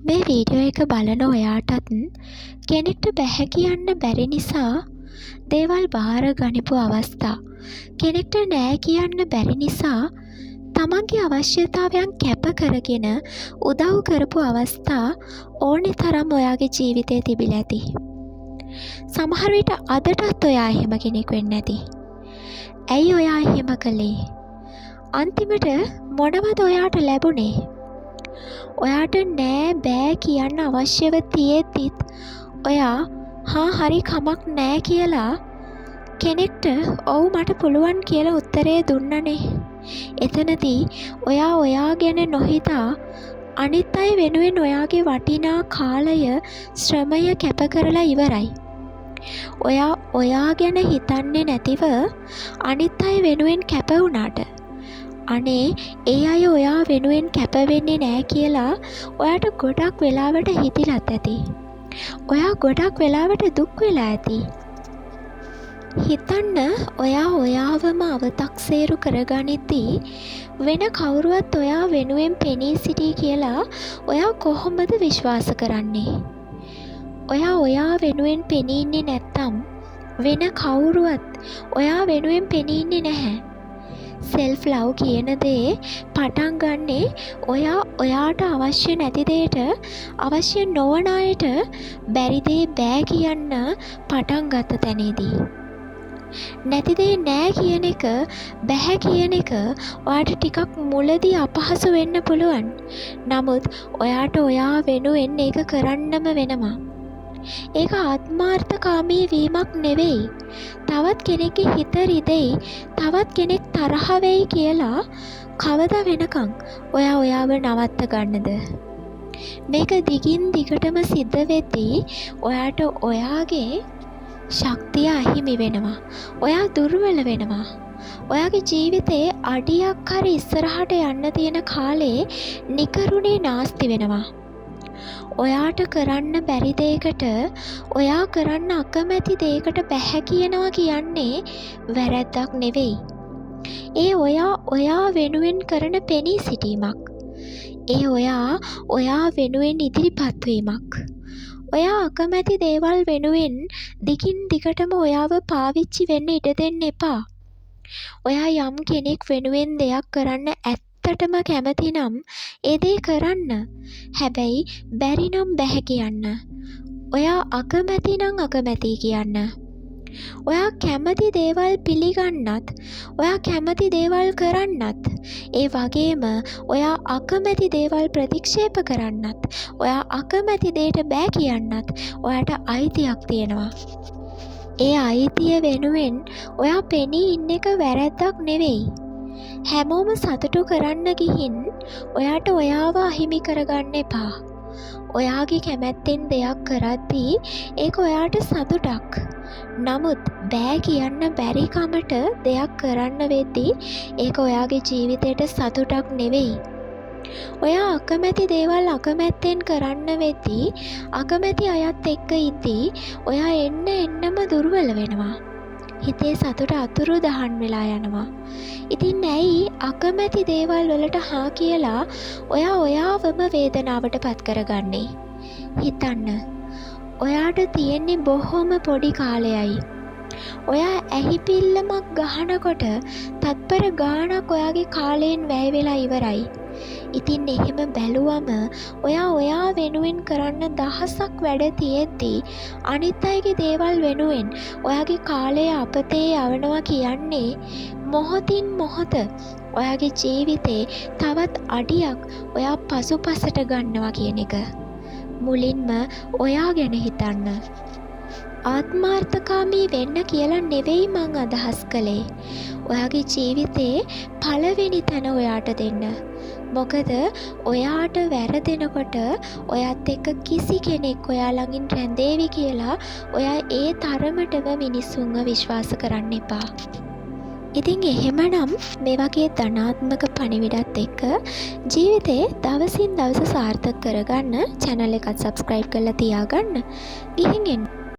මේ වීඩියෝ එක බලන ඔයාටත් කෙනෙක්ට බැහැ කියන්න බැරි නිසා දේවල් බාර ගනිපු අවස්ථා, කෙනෙක්ට නෑ කියන්න බැරි නිසා තමන්ගේ අවශ්‍යතාවයන් කැප කරගෙන උදව් කරපු අවස්ථා ඕනෙ තරම් ඔයාගේ ජීවිතේ තිබිලා ඇති. සමහර විට අදටත් ඔයා එහෙම කෙනෙක් වෙන්න ඇති. ඇයි ඔයා එහෙම කළේ? අන්තිමට මොනවද ඔයාට ලැබුණේ? ඔයාට නෑ බෑ කියන්න අවශ්‍යව තියෙද්දිත් ඔයා හරි කමක් නෑ කියලා කෙනෙක්ට ඔව් මට පුළුවන් කියලා උත්තරේ දුන්නනේ. එතනදී ඔයා ගැන නොහිතා අනිත් අය වෙනුවෙන් ඔයාගේ වටිනා කාලය ශ්‍රමය කැප කරලා ඉවරයි. ඔයා ගැන හිතන්නේ නැතිව අනිත් අය වෙනුවෙන් කැප වුණාට අනේ ඒ අය ඔයා වෙනුවෙන් කැප වෙන්නේ නෑ කියලා ඔයාට ගොඩක් වෙලාවට හිතිලත් ඇති. ඔයා ගොඩක් වෙලාවට දුක් වෙලා ඇති. හිතන්න ඔයාවම අවතක්සේරු කරගනිද්දී වෙන කවුරුවත් ඔයා වෙනුවෙන් පෙනී සිටී කියලා ඔයා කොහොමද විශ්වාස කරන්නේ? ඔයා වෙනුවෙන් පෙනී ඉන්නේ නැත්තම් වෙන කවුරුවත් ඔයා වෙනුවෙන් පෙනී ඉන්නේ නැහැ. සෙල්ෆ් ලව් කියන දේ පටන් ගන්නේ ඔයාට අවශ්‍ය නැති දෙයට අවශ්‍ය නොවන අයට බැරි දේ බෑ කියන්න පටන් ගත්ත තැනේදී. නැති දේ නෑ කියන එක බැහැ කියන එක ඔයාට ටිකක් මුලදී අපහසු වෙන්න පුළුවන්. නමුත් ඔයාට ඔයා වෙනුවෙන් ඒක කරන්නම වෙනවා. ඒක ආත්මාර්ථකාමී වීමක් නෙවෙයි. තවත් කෙනෙක්ගේ හිත රිදෙයි, තවත් කෙනෙක් තරහ වෙයි කියලා කවදා වෙනකන් ඔයාව නවත්ත ගන්නද? මේක දිගින් දිගටම සිද්ධ වෙද්දී ඔයාට ඔයාගේ ශක්තිය අහිමි වෙනවා. ඔයා දුර්වල වෙනවා. ඔයාගේ ජීවිතේ අඩියක් හරි ඉස්සරහට යන්න තියෙන කාලේ නිකරුණේ නාස්ති වෙනවා. ඔයාට කරන්න බැරි දෙයකට ඔයා කරන්න අකමැති දෙයකට බැහැ කියනවා කියන්නේ වැරැද්දක් නෙවෙයි. ඒ ඔයා වෙනුවෙන් කරන පෙනී සිටීමක්. ඒ ඔයා වෙනුවෙන් ඉදිරිපත් වීමක්. ඔයා අකමැති දේවල් වෙනුවෙන් දිගින් දිගටම ඔයාව පාවිච්චි වෙන්න ඉඩ දෙන්න එපා. ඔයා යම් කෙනෙක් වෙනුවෙන් දෙයක් කරන්න ඇත්තටම කැමති නම් ඒ දේ කරන්න. හැබැයි බැරි නම් බැහැ කියන්න. ඔයා අකමැති නම් අකමැති කියන්න. ඔයා කැමති දේවල් පිළිගන්නත්, ඔයා කැමති දේවල් කරන්නත්, ඒ වගේම ඔයා අකමැති දේවල් ප්‍රතික්ෂේප කරන්නත්, ඔයා අකමැති දෙයට බෑ කියන්නත් ඔයාට අයිතියක් තියෙනවා. ඒ අයිතිය වෙනුවෙන් ඔයා පෙනී ඉන්න එක වැරැද්දක් නෙවෙයි. හැමෝම සතුටු කරන්න ගිහින් ඔයාට ඔයාව අහිමි කරගන්න එපා. ඔයාගේ කැමැත්තෙන් දෙයක් කරද්දී ඒක ඔයාට සතුටක්. නමුත් බෑ කියන්න බැරි කමට දෙයක් කරන්න වෙද්දී ඒක ඔයාගේ ජීවිතයට සතුටක් නෙවෙයි. ඔයා අකමැති දේවල් අකමැත්තෙන් කරන්න වෙද්දී අකමැති අයත් එක්ක ඉද්දී ඔයා එන්නම දුර්වල වෙනවා. හිතේ සතුට අතුරුදහන් වෙලා යනවා. ඉතින් ඇයි අකමැති දේවල් වලට හා කියලා ඔයාවම වේදනාවට පත් කරගන්නේ? හිතන්න. ඔයාට තියෙන්නේ බොහොම පොඩි කාලයයි. ඔයා ඇහිපිල්ලමක් ගහනකොට තත්පර ගාණක් ඔයාගේ කාලයෙන් වැය වෙලා ඉවරයි. ඉතින් එහෙම බැලුවම ඔයා වෙනුවෙන් කරන්න දහසක් වැඩ තියෙද්දී අනිත් අයගේ දේවල් වෙනුවෙන් ඔයාගේ කාලය අපතේ යවනවා කියන්නේ මොහොතින් මොහොත ඔයාගේ ජීවිතේ තවත් අඩියක් ඔයා පසුපසට ගන්නවා කියන එක. මුලින්ම ඔයා ගැන හිතන්න. ආත්මාර්ථකාමී වෙන්න කියලා නෙවෙයි මං අදහස් කළේ. ඔයාගේ ජීවිතේ පළවෙනි තැන ඔයාට දෙන්න. මොකද ඔයාට වැරදෙනකොට ඔයත් එක්ක කිසි කෙනෙක් ඔයා ළඟින් රැඳේවි කියලා ඔයා ඒ තරමටම මිනිස්සුන්ව විශ්වාස කරන්න එපා. ඉතින් එහෙමනම් මේ වගේ ධනාත්මක පණිවිඩත් එක්ක ජීවිතේ දවසින් දවස සාර්ථක කරගන්න channel එකත් subscribe කරලා තියාගන්න. ගිහින් එන්න.